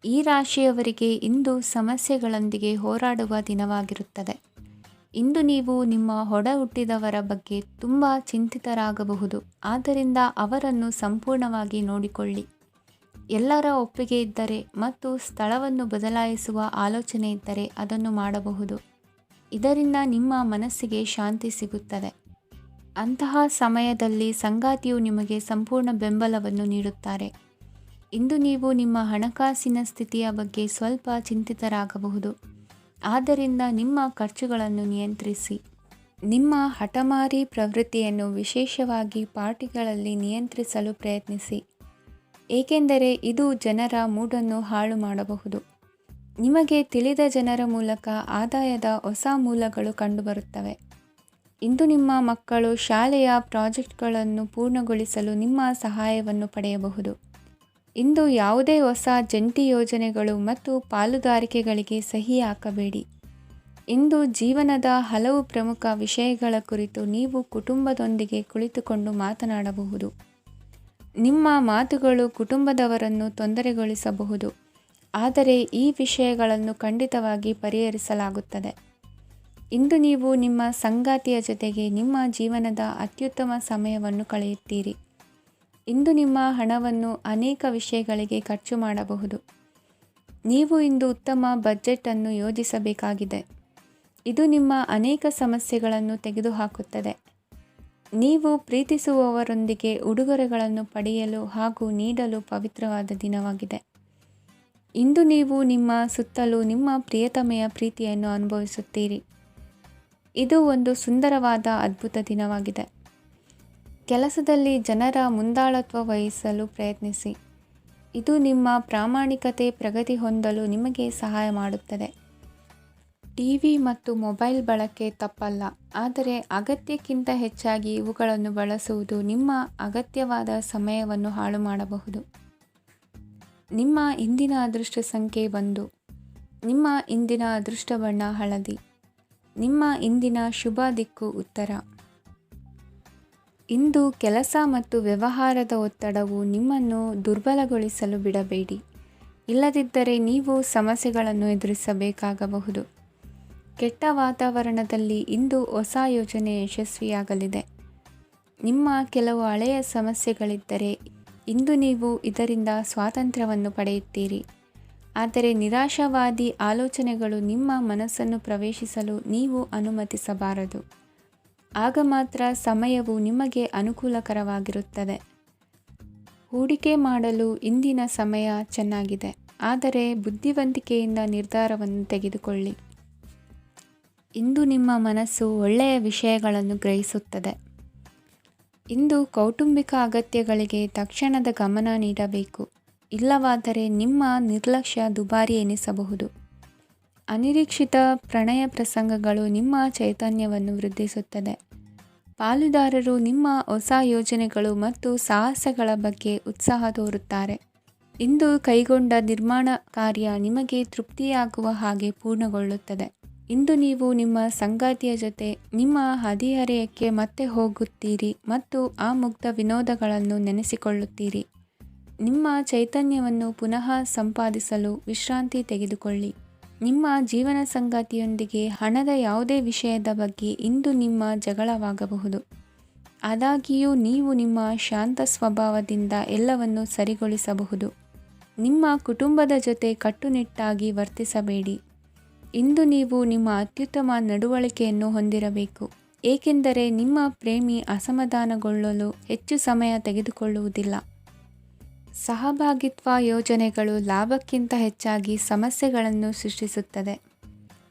ಈ ರಾಶಿಯವರಿಗೆ ಇಂದು ಸಮಸ್ಯೆಗಳೊಂದಿಗೆ ಹೋರಾಡುವ ದಿನವಾಗಿರುತ್ತದೆ. ಇಂದು ನೀವು ನಿಮ್ಮ ಒಡ ಹುಟ್ಟಿದವರ ಬಗ್ಗೆ ತುಂಬ ಚಿಂತಿತರಾಗಬಹುದು. ಆದ್ದರಿಂದ ಅವರನ್ನು ಸಂಪೂರ್ಣವಾಗಿ ನೋಡಿಕೊಳ್ಳಿ. ಎಲ್ಲರ ಒಪ್ಪಿಗೆ ಇದ್ದರೆ ಮತ್ತು ಸ್ಥಳವನ್ನು ಬದಲಾಯಿಸುವ ಆಲೋಚನೆ ಇದ್ದರೆ ಅದನ್ನು ಮಾಡಬಹುದು. ಇದರಿಂದ ನಿಮ್ಮ ಮನಸ್ಸಿಗೆ ಶಾಂತಿ ಸಿಗುತ್ತದೆ. ಅಂತಹ ಸಮಯದಲ್ಲಿ ಸಂಗಾತಿಯು ನಿಮಗೆ ಸಂಪೂರ್ಣ ಬೆಂಬಲವನ್ನು ನೀಡುತ್ತಾರೆ. ಇಂದು ನೀವು ನಿಮ್ಮ ಹಣಕಾಸಿನ ಸ್ಥಿತಿಯ ಬಗ್ಗೆ ಸ್ವಲ್ಪ ಚಿಂತಿತರಾಗಬಹುದು. ಆದ್ದರಿಂದ ನಿಮ್ಮ ಖರ್ಚುಗಳನ್ನು ನಿಯಂತ್ರಿಸಿ. ನಿಮ್ಮ ಹಠಮಾರಿ ಪ್ರವೃತ್ತಿಯನ್ನು ವಿಶೇಷವಾಗಿ ಪಾರ್ಟಿಗಳಲ್ಲಿ ನಿಯಂತ್ರಿಸಲು ಪ್ರಯತ್ನಿಸಿ, ಏಕೆಂದರೆ ಇದು ಜನರ ಮೂಡನ್ನು ಹಾಳು ಮಾಡಬಹುದು. ನಿಮಗೆ ತಿಳಿದ ಜನರ ಮೂಲಕ ಆದಾಯದ ಹೊಸ ಮೂಲಗಳು ಕಂಡುಬರುತ್ತವೆ. ಇಂದು ನಿಮ್ಮ ಮಕ್ಕಳು ಶಾಲೆಯ ಪ್ರಾಜೆಕ್ಟ್ಗಳನ್ನು ಪೂರ್ಣಗೊಳಿಸಲು ನಿಮ್ಮ ಸಹಾಯವನ್ನು ಪಡೆಯಬಹುದು. ಇಂದು ಯಾವುದೇ ಹೊಸ ಜಂಟಿ ಯೋಜನೆಗಳು ಮತ್ತು ಪಾಲುದಾರಿಕೆಗಳಿಗೆ ಸಹಿ ಹಾಕಬೇಡಿ. ಇಂದು ಜೀವನದ ಹಲವು ಪ್ರಮುಖ ವಿಷಯಗಳ ಕುರಿತು ನೀವು ಕುಟುಂಬದೊಂದಿಗೆ ಕುಳಿತುಕೊಂಡು ಮಾತನಾಡಬಹುದು. ನಿಮ್ಮ ಮಾತುಗಳು ಕುಟುಂಬದವರನ್ನು ತೊಂದರೆಗೊಳಿಸಬಹುದು, ಆದರೆ ಈ ವಿಷಯಗಳನ್ನು ಖಂಡಿತವಾಗಿ ಪರಿಹರಿಸಲಾಗುತ್ತದೆ. ಇಂದು ನೀವು ನಿಮ್ಮ ಸಂಗಾತಿಯ ಜೊತೆಗೆ ನಿಮ್ಮ ಜೀವನದ ಅತ್ಯುತ್ತಮ ಸಮಯವನ್ನು ಕಳೆಯುತ್ತೀರಿ. ಇಂದು ನಿಮ್ಮ ಹಣವನ್ನು ಅನೇಕ ವಿಷಯಗಳಿಗೆ ಖರ್ಚು ಮಾಡಬಹುದು. ನೀವು ಇಂದು ಉತ್ತಮ ಬಜೆಟ್ ಅನ್ನು ಯೋಜಿಸಬೇಕಾಗಿದೆ. ಇದು ನಿಮ್ಮ ಅನೇಕ ಸಮಸ್ಯೆಗಳನ್ನು ತೆಗೆದುಹಾಕುತ್ತದೆ. ನೀವು ಪ್ರೀತಿಸುವವರೊಂದಿಗೆ ಉಡುಗೊರೆಗಳನ್ನು ಪಡೆಯಲು ಹಾಗೂ ನೀಡಲು ಪವಿತ್ರವಾದ ದಿನವಾಗಿದೆ. ಇಂದು ನೀವು ನಿಮ್ಮ ಸುತ್ತಲೂ ನಿಮ್ಮ ಪ್ರಿಯತಮೆಯ ಪ್ರೀತಿಯನ್ನು ಅನುಭವಿಸುತ್ತೀರಿ. ಇದು ಒಂದು ಸುಂದರವಾದ ಅದ್ಭುತ ದಿನವಾಗಿದೆ. ಕೆಲಸದಲ್ಲಿ ಜನರ ಮುಂದಾಳತ್ವ ವಹಿಸಲು ಪ್ರಯತ್ನಿಸಿ. ಇದು ನಿಮ್ಮ ಪ್ರಾಮಾಣಿಕತೆ ಪ್ರಗತಿ ಹೊಂದಲು ನಿಮಗೆ ಸಹಾಯ ಮಾಡುತ್ತದೆ. ಟಿವಿ ಮತ್ತು ಮೊಬೈಲ್ ಬಳಕೆ ತಪ್ಪಲ್ಲ, ಆದರೆ ಅಗತ್ಯಕ್ಕಿಂತ ಹೆಚ್ಚಾಗಿ ಇವುಗಳನ್ನು ಬಳಸುವುದು ನಿಮ್ಮ ಅಗತ್ಯವಾದ ಸಮಯವನ್ನು ಹಾಳು ಮಾಡಬಹುದು. ನಿಮ್ಮ ಇಂದಿನ ಅದೃಷ್ಟ ಸಂಖ್ಯೆ 1. ನಿಮ್ಮ ಇಂದಿನ ಅದೃಷ್ಟ ಬಣ್ಣ ಹಳದಿ. ನಿಮ್ಮ ಇಂದಿನ ಶುಭ ದಿಕ್ಕು ಉತ್ತರ. ಇಂದು ಕೆಲಸ ಮತ್ತು ವ್ಯವಹಾರದ ಒತ್ತಡವು ನಿಮ್ಮನ್ನು ದುರ್ಬಲಗೊಳಿಸಲು ಬಿಡಬೇಡಿ. ಇಲ್ಲದಿದ್ದರೆ ನೀವು ಸಮಸ್ಯೆಗಳನ್ನು ಎದುರಿಸಬೇಕಾಗಬಹುದು. ಕೆಟ್ಟ ವಾತಾವರಣದಲ್ಲಿ ಇಂದು ಹೊಸ ಯೋಜನೆ ಯಶಸ್ವಿಯಾಗಲಿದೆ. ನಿಮ್ಮ ಕೆಲವು ಹಳೆಯ ಸಮಸ್ಯೆಗಳಿದ್ದರೆ ಇಂದು ನೀವು ಇದರಿಂದ ಸ್ವಾತಂತ್ರ್ಯವನ್ನು ಪಡೆಯುತ್ತೀರಿ. ಆದರೆ ನಿರಾಶಾವಾದಿ ಆಲೋಚನೆಗಳು ನಿಮ್ಮ ಮನಸ್ಸನ್ನು ಪ್ರವೇಶಿಸಲು ನೀವು ಅನುಮತಿಸಬಾರದು. ಆಗ ಮಾತ್ರ ಸಮಯವು ನಿಮಗೆ ಅನುಕೂಲಕರವಾಗಿರುತ್ತದೆ. ಹೂಡಿಕೆ ಮಾಡಲು ಇಂದಿನ ಸಮಯ ಚೆನ್ನಾಗಿದೆ, ಆದರೆ ಬುದ್ಧಿವಂತಿಕೆಯಿಂದ ನಿರ್ಧಾರವನ್ನು ತೆಗೆದುಕೊಳ್ಳಿ. ಇಂದು ನಿಮ್ಮ ಮನಸ್ಸು ಒಳ್ಳೆಯ ವಿಷಯಗಳನ್ನು ಗ್ರಹಿಸುತ್ತದೆ. ಇಂದು ಕೌಟುಂಬಿಕ ಅಗತ್ಯಗಳಿಗೆ ತಕ್ಷಣದ ಗಮನ ನೀಡಬೇಕು. ಇಲ್ಲವಾದರೆ ನಿಮ್ಮ ನಿರ್ಲಕ್ಷ್ಯ ದುಬಾರಿ ಎನಿಸಬಹುದು. ಅನಿರೀಕ್ಷಿತ ಪ್ರಣಯ ಪ್ರಸಂಗಗಳು ನಿಮ್ಮ ಚೈತನ್ಯವನ್ನು ವೃದ್ಧಿಸುತ್ತದೆ. ಪಾಲುದಾರರು ನಿಮ್ಮ ಹೊಸ ಯೋಜನೆಗಳು ಮತ್ತು ಸಾಹಸಗಳ ಬಗ್ಗೆ ಉತ್ಸಾಹ ತೋರುತ್ತಾರೆ. ಇಂದು ಕೈಗೊಂಡ ನಿರ್ಮಾಣ ಕಾರ್ಯ ನಿಮಗೆ ತೃಪ್ತಿಯಾಗುವ ಹಾಗೆ ಪೂರ್ಣಗೊಳ್ಳುತ್ತದೆ. ಇಂದು ನೀವು ನಿಮ್ಮ ಸಂಗಾತಿಯ ಜೊತೆ ನಿಮ್ಮ ಹದಿಹರೆಯಕ್ಕೆ ಮತ್ತೆ ಹೋಗುತ್ತೀರಿ ಮತ್ತು ಆ ಮುಗ್ಧ ವಿನೋದಗಳನ್ನು ನೆನೆಸಿಕೊಳ್ಳುತ್ತೀರಿ. ನಿಮ್ಮ ಚೈತನ್ಯವನ್ನು ಪುನಃ ಸಂಪಾದಿಸಲು ವಿಶ್ರಾಂತಿ ತೆಗೆದುಕೊಳ್ಳಿ. ನಿಮ್ಮ ಜೀವನ ಸಂಗಾತಿಯೊಂದಿಗೆ ಹಣದ ಯಾವುದೇ ವಿಷಯದ ಬಗ್ಗೆ ಇಂದು ನಿಮ್ಮ ಜಗಳವಾಗಬಹುದು. ಆದಾಗ್ಯೂ ನೀವು ನಿಮ್ಮ ಶಾಂತ ಸ್ವಭಾವದಿಂದ ಎಲ್ಲವನ್ನು ಸರಿಗೊಳಿಸಬಹುದು. ನಿಮ್ಮ ಕುಟುಂಬದ ಜೊತೆ ಕಟ್ಟುನಿಟ್ಟಾಗಿ ವರ್ತಿಸಬೇಡಿ. ಇಂದು ನೀವು ನಿಮ್ಮ ಅತ್ಯುತ್ತಮ ನಡವಳಿಕೆಯನ್ನು ಹೊಂದಿರಬೇಕು, ಏಕೆಂದರೆ ನಿಮ್ಮ ಪ್ರೇಮಿ ಅಸಮಾಧಾನಗೊಳ್ಳಲು ಹೆಚ್ಚು ಸಮಯ ತೆಗೆದುಕೊಳ್ಳುವುದಿಲ್ಲ. ಸಹಭಾಗಿತ್ವ ಯೋಜನೆಗಳು ಲಾಭಕ್ಕಿಂತ ಹೆಚ್ಚಾಗಿ ಸಮಸ್ಯೆಗಳನ್ನು ಸೃಷ್ಟಿಸುತ್ತದೆ.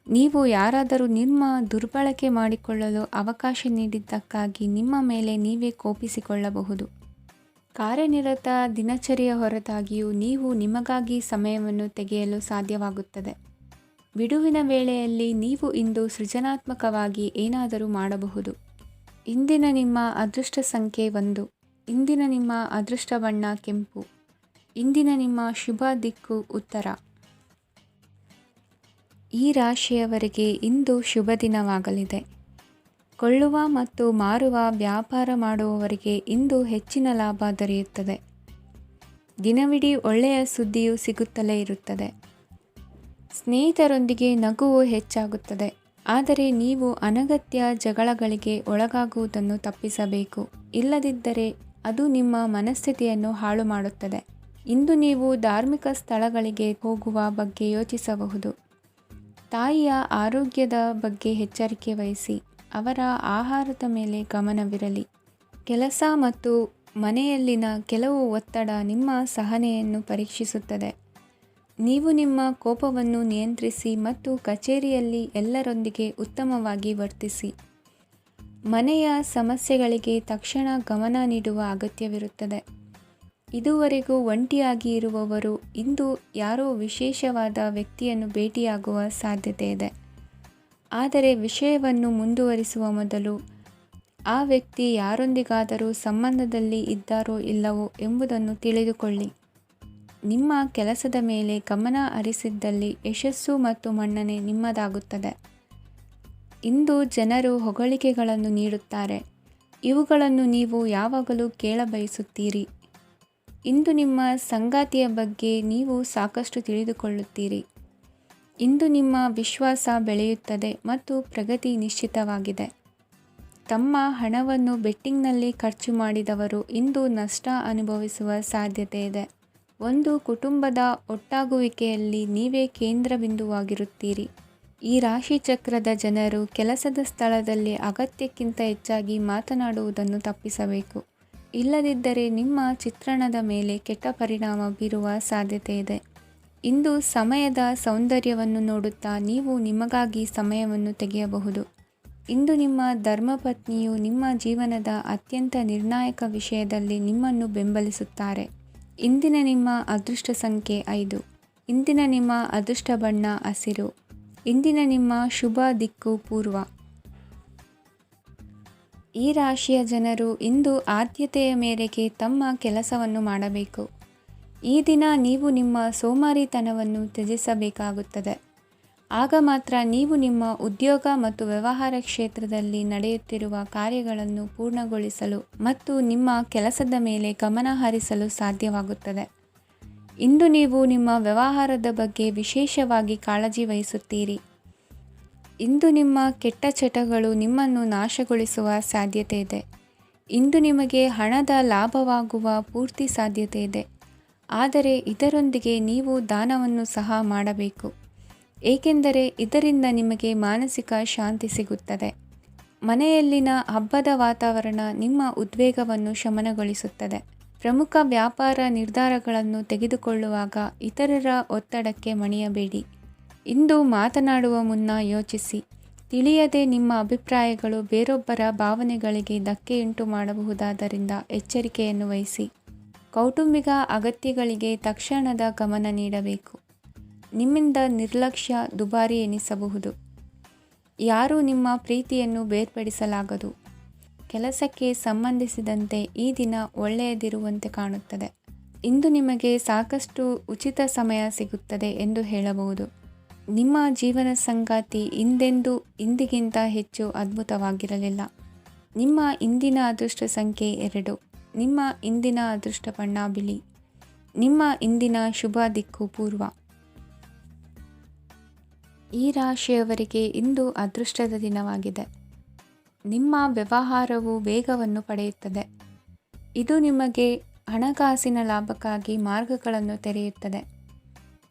ನೀವು ಯಾರಾದರೂ ನಿಮ್ಮ ದುರ್ಬಳಕೆ ಮಾಡಿಕೊಳ್ಳಲು ಅವಕಾಶ ನೀಡಿದ್ದಕ್ಕಾಗಿ ನಿಮ್ಮ ಮೇಲೆ ನೀವೇ ಕೋಪಿಸಿಕೊಳ್ಳಬಹುದು. ಕಾರ್ಯನಿರತ ದಿನಚರಿಯ ಹೊರತಾಗಿಯೂ ನೀವು ನಿಮಗಾಗಿ ಸಮಯವನ್ನು ತೆಗೆಯಲು ಸಾಧ್ಯವಾಗುತ್ತದೆ. ಬಿಡುವಿನ ವೇಳೆಯಲ್ಲಿ ನೀವು ಇಂದು ಸೃಜನಾತ್ಮಕವಾಗಿ ಏನಾದರೂ ಮಾಡಬಹುದು. ಇಂದಿನ ನಿಮ್ಮ ಅದೃಷ್ಟ ಸಂಖ್ಯೆ 1. ಇಂದಿನ ನಿಮ್ಮ ಅದೃಷ್ಟ ಬಣ್ಣ ಕೆಂಪು. ಇಂದಿನ ನಿಮ್ಮ ಶುಭ ದಿಕ್ಕು ಉತ್ತರ. ಈ ರಾಶಿಯವರಿಗೆ ಇಂದು ಶುಭ ದಿನವಾಗಲಿದೆ. ಕೊಳ್ಳುವ ಮತ್ತು ಮಾರುವ ವ್ಯಾಪಾರ ಮಾಡುವವರಿಗೆ ಇಂದು ಹೆಚ್ಚಿನ ಲಾಭ ದೊರೆಯುತ್ತದೆ. ದಿನವಿಡೀ ಒಳ್ಳೆಯ ಸುದ್ದಿಯು ಸಿಗುತ್ತಲೇ ಇರುತ್ತದೆ. ಸ್ನೇಹಿತರೊಂದಿಗೆ ನಗುವು ಹೆಚ್ಚಾಗುತ್ತದೆ. ಆದರೆ ನೀವು ಅನಗತ್ಯ ಜಗಳಗಳಿಗೆ ಒಳಗಾಗುವುದನ್ನು ತಪ್ಪಿಸಬೇಕು. ಇಲ್ಲದಿದ್ದರೆ ಅದು ನಿಮ್ಮ ಮನಸ್ಥಿತಿಯನ್ನು ಹಾಳು ಮಾಡುತ್ತದೆ. ಇಂದು ನೀವು ಧಾರ್ಮಿಕ ಸ್ಥಳಗಳಿಗೆ ಹೋಗುವ ಬಗ್ಗೆ ಯೋಚಿಸಬಹುದು. ತಾಯಿಯ ಆರೋಗ್ಯದ ಬಗ್ಗೆ ಎಚ್ಚರಿಕೆ ವಹಿಸಿ. ಅವರ ಆಹಾರದ ಮೇಲೆ ಗಮನವಿರಲಿ. ಕೆಲಸ ಮತ್ತು ಮನೆಯಲ್ಲಿನ ಕೆಲವು ಒತ್ತಡ ನಿಮ್ಮ ಸಹನೆಯನ್ನು ಪರೀಕ್ಷಿಸುತ್ತದೆ. ನೀವು ನಿಮ್ಮ ಕೋಪವನ್ನು ನಿಯಂತ್ರಿಸಿ ಮತ್ತು ಕಚೇರಿಯಲ್ಲಿ ಎಲ್ಲರೊಂದಿಗೆ ಉತ್ತಮವಾಗಿ ವರ್ತಿಸಿ. ಮನೆಯ ಸಮಸ್ಯೆಗಳಿಗೆ ತಕ್ಷಣ ಗಮನ ನೀಡುವ ಅಗತ್ಯವಿರುತ್ತದೆ. ಇದುವರೆಗೂ ಒಂಟಿಯಾಗಿ ಇರುವವರು ಇಂದು ಯಾರೋ ವಿಶೇಷವಾದ ವ್ಯಕ್ತಿಯನ್ನು ಭೇಟಿಯಾಗುವ ಸಾಧ್ಯತೆ ಇದೆ. ಆದರೆ ವಿಷಯವನ್ನು ಮುಂದುವರಿಸುವ ಮೊದಲು ಆ ವ್ಯಕ್ತಿ ಯಾರೊಂದಿಗಾದರೂ ಸಂಬಂಧದಲ್ಲಿ ಇದ್ದಾರೋ ಇಲ್ಲವೋ ಎಂಬುದನ್ನು ತಿಳಿದುಕೊಳ್ಳಿ. ನಿಮ್ಮ ಕೆಲಸದ ಮೇಲೆ ಗಮನ ಹರಿಸಿದ್ದಲ್ಲಿ ಯಶಸ್ಸು ಮತ್ತು ಮನ್ನಣೆ ನಿಮ್ಮದಾಗುತ್ತದೆ. ಇಂದು ಜನರು ಹೊಗಳಿಕೆಗಳನ್ನು ನೀಡುತ್ತಾರೆ. ಇವುಗಳನ್ನು ನೀವು ಯಾವಾಗಲೂ ಕೇಳಬಯಸುತ್ತೀರಿ. ಇಂದು ನಿಮ್ಮ ಸಂಗಾತಿಯ ಬಗ್ಗೆ ನೀವು ಸಾಕಷ್ಟು ತಿಳಿದುಕೊಳ್ಳುತ್ತೀರಿ. ಇಂದು ನಿಮ್ಮ ವಿಶ್ವಾಸ ಬೆಳೆಯುತ್ತದೆ ಮತ್ತು ಪ್ರಗತಿ ನಿಶ್ಚಿತವಾಗಿದೆ. ತಮ್ಮ ಹಣವನ್ನು ಬೆಟ್ಟಿಂಗ್ನಲ್ಲಿ ಖರ್ಚು ಮಾಡಿದವರು ಇಂದು ನಷ್ಟ ಅನುಭವಿಸುವ ಸಾಧ್ಯತೆ ಇದೆ. ಒಂದು ಕುಟುಂಬದ ಒಟ್ಟಾಗುವಿಕೆಯಲ್ಲಿ ನೀವೇ ಕೇಂದ್ರ ಬಿಂದುವಾಗಿರುತ್ತೀರಿ. ಈ ರಾಶಿ ಚಕ್ರದ ಜನರು ಕೆಲಸದ ಸ್ಥಳದಲ್ಲಿ ಅಗತ್ಯಕ್ಕಿಂತ ಹೆಚ್ಚಾಗಿ ಮಾತನಾಡುವುದನ್ನು ತಪ್ಪಿಸಬೇಕು. ಇಲ್ಲದಿದ್ದರೆ ನಿಮ್ಮ ಚಿತ್ರಣದ ಮೇಲೆ ಕೆಟ್ಟ ಪರಿಣಾಮ ಬೀರುವ ಸಾಧ್ಯತೆ ಇದೆ. ಇಂದು ಸಮಯದ ಸೌಂದರ್ಯವನ್ನು ನೋಡುತ್ತಾ ನೀವು ನಿಮಗಾಗಿ ಸಮಯವನ್ನು ತೆಗೆಯಬಹುದು. ಇಂದು ನಿಮ್ಮ ಧರ್ಮಪತ್ನಿಯು ನಿಮ್ಮ ಜೀವನದ ಅತ್ಯಂತ ನಿರ್ಣಾಯಕ ವಿಷಯದಲ್ಲಿ ನಿಮ್ಮನ್ನು ಬೆಂಬಲಿಸುತ್ತಾರೆ. ಇಂದಿನ ನಿಮ್ಮ ಅದೃಷ್ಟ ಸಂಖ್ಯೆ 5. ಇಂದಿನ ನಿಮ್ಮ ಅದೃಷ್ಟ ಬಣ್ಣ ಹಸಿರು. ಇಂದಿನ ನಿಮ್ಮ ಶುಭ ದಿಕ್ಕು ಪೂರ್ವ. ಈ ರಾಶಿಯ ಜನರು ಇಂದು ಆದ್ಯತೆಯ ಮೇರೆಗೆ ತಮ್ಮ ಕೆಲಸವನ್ನು ಮಾಡಬೇಕು. ಈ ದಿನ ನೀವು ನಿಮ್ಮ ಸೋಮಾರಿತನವನ್ನು ತ್ಯಜಿಸಬೇಕಾಗುತ್ತದೆ. ಆಗ ಮಾತ್ರ ನೀವು ನಿಮ್ಮ ಉದ್ಯೋಗ ಮತ್ತು ವ್ಯವಹಾರ ಕ್ಷೇತ್ರದಲ್ಲಿ ನಡೆಯುತ್ತಿರುವ ಕಾರ್ಯಗಳನ್ನು ಪೂರ್ಣಗೊಳಿಸಲು ಮತ್ತು ನಿಮ್ಮ ಕೆಲಸದ ಮೇಲೆ ಗಮನ ಹರಿಸಲು ಸಾಧ್ಯವಾಗುತ್ತದೆ. ಇಂದು ನೀವು ನಿಮ್ಮ ವ್ಯವಹಾರದ ಬಗ್ಗೆ ವಿಶೇಷವಾಗಿ ಕಾಳಜಿ ವಹಿಸುತ್ತೀರಿ. ಇಂದು ನಿಮ್ಮ ಕೆಟ್ಟ ಚಟಗಳು ನಿಮ್ಮನ್ನು ನಾಶಗೊಳಿಸುವ ಸಾಧ್ಯತೆ ಇದೆ. ಇಂದು ನಿಮಗೆ ಹಣದ ಲಾಭವಾಗುವ ಪೂರ್ತಿ ಸಾಧ್ಯತೆ ಇದೆ. ಆದರೆ ಇದರೊಂದಿಗೆ ನೀವು ದಾನವನ್ನು ಸಹ ಮಾಡಬೇಕು, ಏಕೆಂದರೆ ಇದರಿಂದ ನಿಮಗೆ ಮಾನಸಿಕ ಶಾಂತಿ ಸಿಗುತ್ತದೆ. ಮನೆಯಲ್ಲಿನ ಹಬ್ಬದ ವಾತಾವರಣ ನಿಮ್ಮ ಉದ್ವೇಗವನ್ನು ಶಮನಗೊಳಿಸುತ್ತದೆ. ಪ್ರಮುಖ ವ್ಯಾಪಾರ ನಿರ್ಧಾರಗಳನ್ನು ತೆಗೆದುಕೊಳ್ಳುವಾಗ ಇತರರ ಒತ್ತಡಕ್ಕೆ ಮಣಿಯಬೇಡಿ. ಇಂದು ಮಾತನಾಡುವ ಮುನ್ನ ಯೋಚಿಸಿ. ತಿಳಿಯದೆ ನಿಮ್ಮ ಅಭಿಪ್ರಾಯಗಳು ಬೇರೊಬ್ಬರ ಭಾವನೆಗಳಿಗೆ ಧಕ್ಕೆಯುಂಟು ಮಾಡಬಹುದಾದ್ದರಿಂದ ಎಚ್ಚರಿಕೆಯನ್ನು ವಹಿಸಿ. ಕೌಟುಂಬಿಕ ಅಗತ್ಯಗಳಿಗೆ ತಕ್ಷಣದ ಗಮನ ನೀಡಬೇಕು. ನಿಮ್ಮಿಂದ ನಿರ್ಲಕ್ಷ್ಯ ದುಬಾರಿ ಎನಿಸಬಹುದು. ಯಾರೂ ನಿಮ್ಮ ಪ್ರೀತಿಯನ್ನು ಬೇರ್ಪಡಿಸಲಾಗದು. ಕೆಲಸಕ್ಕೆ ಸಂಬಂಧಿಸಿದಂತೆ ಈ ದಿನ ಒಳ್ಳೆಯದಿರುವಂತೆ ಕಾಣುತ್ತದೆ. ಇಂದು ನಿಮಗೆ ಸಾಕಷ್ಟು ಉಚಿತ ಸಮಯ ಸಿಗುತ್ತದೆ ಎಂದು ಹೇಳಬಹುದು. ನಿಮ್ಮ ಜೀವನ ಸಂಗಾತಿ ಇಂದಿಗಿಂತ ಹೆಚ್ಚು ಅದ್ಭುತವಾಗಿರಲಿಲ್ಲ. ನಿಮ್ಮ ಇಂದಿನ ಅದೃಷ್ಟ ಸಂಖ್ಯೆ 2. ನಿಮ್ಮ ಇಂದಿನ ಅದೃಷ್ಟ ಬಣ್ಣ ಬಿಳಿ. ನಿಮ್ಮ ಇಂದಿನ ಶುಭ ದಿಕ್ಕು ಪೂರ್ವ. ಈ ರಾಶಿಯವರಿಗೆ ಇಂದು ಅದೃಷ್ಟದ ದಿನವಾಗಿದೆ. ನಿಮ್ಮ ವ್ಯವಹಾರವು ವೇಗವನ್ನು ಪಡೆಯುತ್ತದೆ. ಇದು ನಿಮಗೆ ಹಣಕಾಸಿನ ಲಾಭಕ್ಕಾಗಿ ಮಾರ್ಗಗಳನ್ನು ತೆರೆಯುತ್ತದೆ